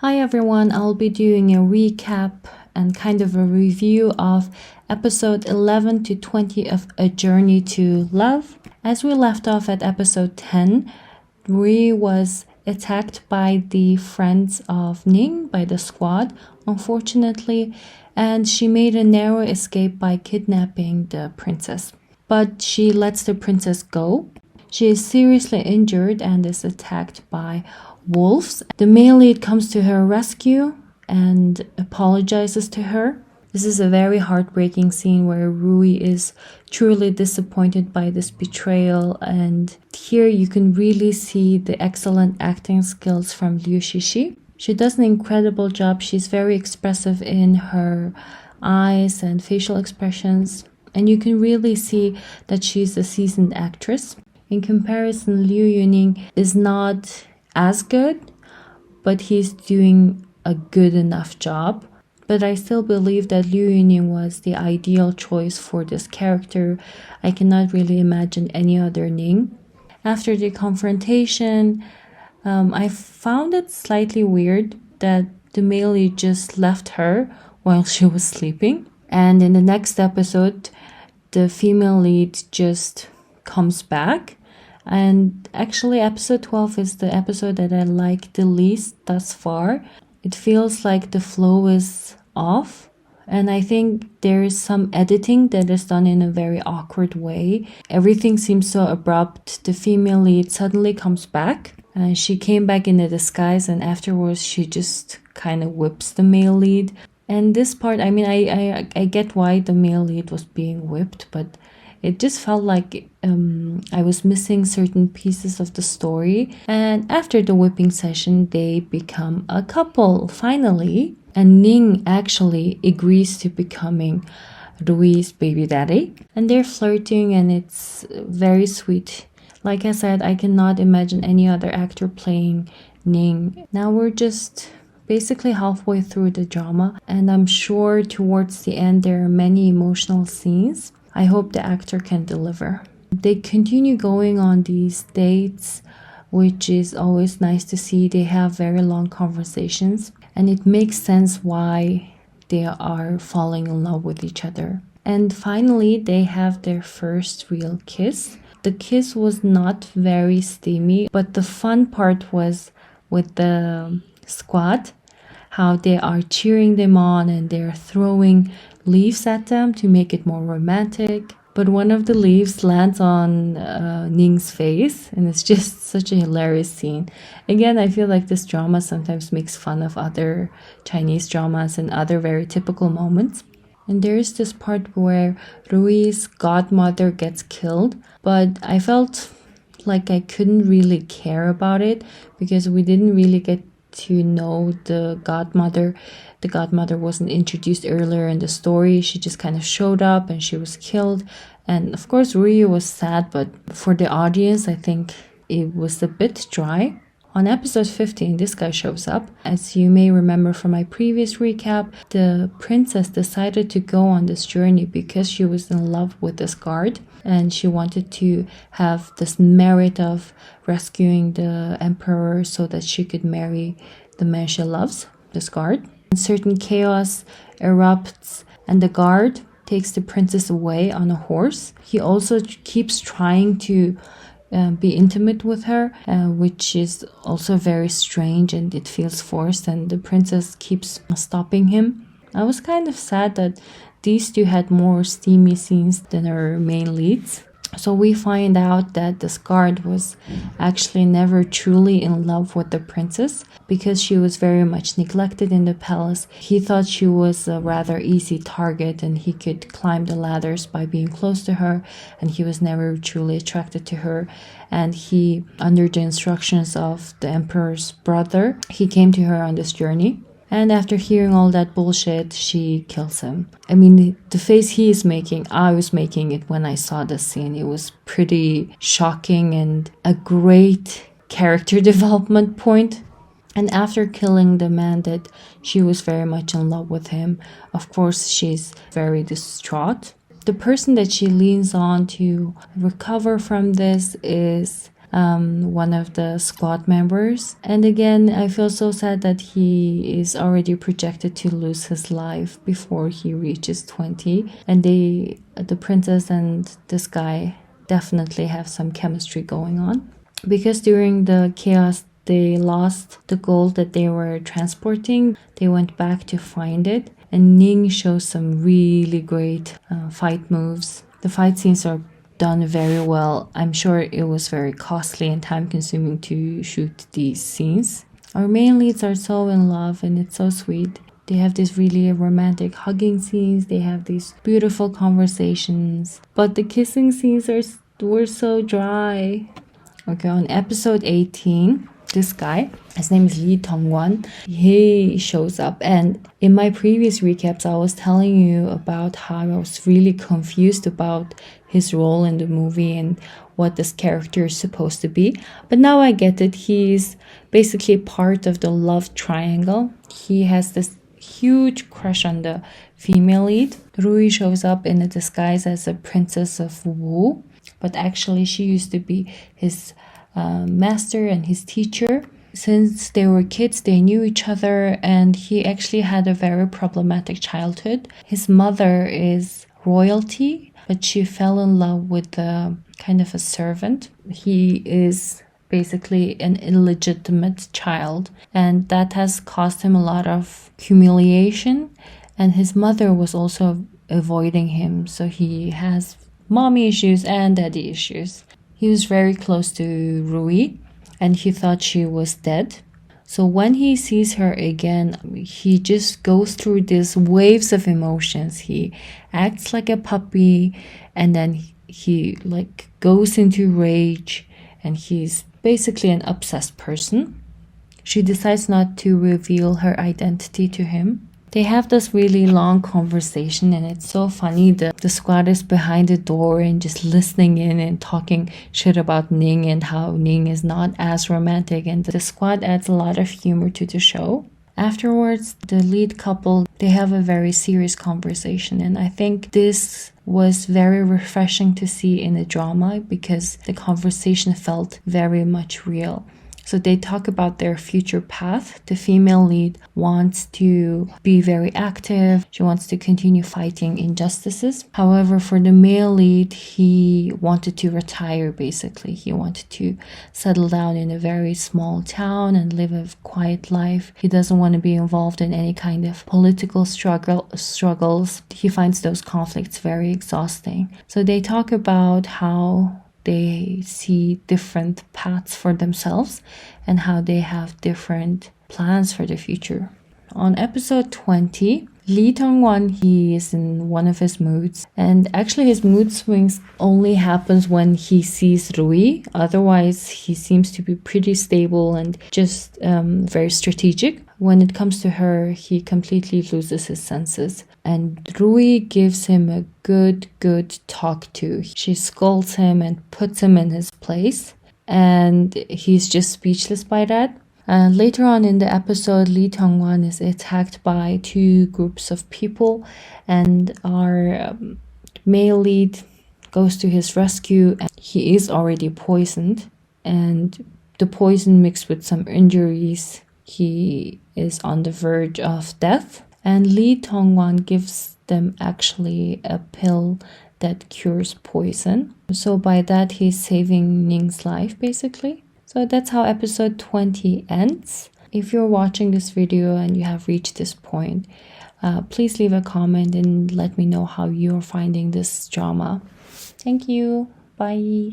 Hi everyone, I'll be doing a recap and kind of a review of episode 11 to 20 of A Journey to Love. As we left off at episode 10, Rui was attacked by the friends of Ning, by the squad, unfortunately, and she made a narrow escape by kidnapping the princess. But she lets the princess go. She is seriously injured and is attacked by wolves. The male lead comes to her rescue and apologizes to her. This is a very heartbreaking scene where Rui is truly disappointed by this betrayal, and here you can really see the excellent acting skills from Liu Shishi. She does an incredible job. She's very expressive in her eyes and facial expressions, and you can really see that she's a seasoned actress. In comparison, Liu Yuning is not as good, but he's doing a good enough job. But I still believe that Liu Yuning was the ideal choice for this character. I cannot really imagine any other Ning. After the confrontation, I found it slightly weird that the male lead just left her while she was sleeping. And in the next episode, the female lead just comes back. And actually, episode 12 is the episode that I like the least thus far. It feels like the flow is off. And I think there is some editing that is done in a very awkward way. Everything seems so abrupt. The female lead suddenly comes back. And she came back in a disguise, and afterwards she just kind of whips the male lead. And this part, I mean, I get why the male lead was being whipped, but it just felt like I was missing certain pieces of the story. And after the whipping session, they become a couple, finally. And Ning actually agrees to becoming Rui's baby daddy. And they're flirting, and it's very sweet. Like I said, I cannot imagine any other actor playing Ning. Now we're just basically halfway through the drama, and I'm sure towards the end there are many emotional scenes. I hope the actor can deliver. They continue going on these dates, which is always nice to see. They have very long conversations, and it makes sense why they are falling in love with each other. And finally, they have their first real kiss. The kiss was not very steamy, but the fun part was with the squad, how they are cheering them on and they're throwing leaves at them to make it more romantic. But one of the leaves lands on Ning's face, and it's just such a hilarious scene. Again, I feel like this drama sometimes makes fun of other Chinese dramas and other very typical moments. And there's this part where Rui's godmother gets killed, but I felt like I couldn't really care about it because we didn't really get to know the godmother. The godmother wasn't introduced earlier in the story. She just kind of showed up and she was killed. And of course, Rui was sad, but for the audience, I think it was a bit dry. On episode 15, this guy shows up. As you may remember from my previous recap, the princess decided to go on this journey because she was in love with this guard, and she wanted to have this merit of rescuing the emperor so that she could marry the man she loves, this guard. And certain chaos erupts, and the guard takes the princess away on a horse. He also keeps trying to be intimate with her, which is also very strange, and it feels forced, and the princess keeps stopping him. I was kind of sad that these two had more steamy scenes than our main leads. So we find out that this guard was actually never truly in love with the princess because she was very much neglected in the palace. He thought she was a rather easy target and he could climb the ladders by being close to her, and he was never truly attracted to her. And he, under the instructions of the emperor's brother, he came to her on this journey. And after hearing all that bullshit, she kills him. I mean, the face he is making, I was making it when I saw this scene. It was pretty shocking and a great character development point. And after killing the man that she was very much in love with him, of course, she's very distraught. The person that she leans on to recover from this is one of the squad members. And again, I feel so sad that he is already projected to lose his life before he reaches 20. And the princess and this guy definitely have some chemistry going on. Because during the chaos, they lost the gold that they were transporting. They went back to find it. And Ning shows some really great fight moves. The fight scenes are done very well. I'm sure it was very costly and time consuming to shoot these scenes. Our main leads are so in love and it's so sweet. They have these really romantic hugging scenes. They have these beautiful conversations. But the kissing scenes were so dry. Okay, on episode 18, this guy, his name is Lee Tong-wan, he shows up. And in my previous recaps, I was telling you about how I was really confused about his role in the movie and what this character is supposed to be. But now I get it. He's basically part of the love triangle. He has this huge crush on the female lead. Rui shows up in a disguise as a princess of Wu, but actually she used to be his master and his teacher. Since they were kids, they knew each other, and he actually had a very problematic childhood. His mother is royalty, but she fell in love with kind of a servant. He is basically an illegitimate child, and that has caused him a lot of humiliation. And his mother was also avoiding him, so he has mommy issues and daddy issues. He was very close to Rui, and he thought she was dead. So when he sees her again, he just goes through these waves of emotions. He acts like a puppy, and then he like goes into rage, and he's basically an obsessed person. She decides not to reveal her identity to him. They have this really long conversation, and it's so funny. The squad is behind the door and just listening in and talking shit about Ning and how Ning is not as romantic, and the squad adds a lot of humor to the show. Afterwards, the lead couple, they have a very serious conversation, and I think this was very refreshing to see in a drama because the conversation felt very much real. So they talk about their future path. The female lead wants to be very active. She wants to continue fighting injustices. However, for the male lead, he wanted to retire basically. He wanted to settle down in a very small town and live a quiet life. He doesn't want to be involved in any kind of political struggles. He finds those conflicts very exhausting. So they talk about how they see different paths for themselves and how they have different plans for the future. On episode 20, Lee Tong-wan, he is in one of his moods, and actually his mood swings only happens when he sees Rui. Otherwise, he seems to be pretty stable and just very strategic. When it comes to her, he completely loses his senses. And Rui gives him a good talk to. She scolds him and puts him in his place. And he's just speechless by that. Later on in the episode, Lee Tong-wan is attacked by two groups of people. And our male lead goes to his rescue. And he is already poisoned. And the poison mixed with some injuries, he is on the verge of death. And Lee Tong-wan gives them actually a pill that cures poison. So by that, he's saving Ning's life, basically. So that's how episode 20 ends. If you're watching this video and you have reached this point, please leave a comment and let me know how you're finding this drama. Thank you. Bye.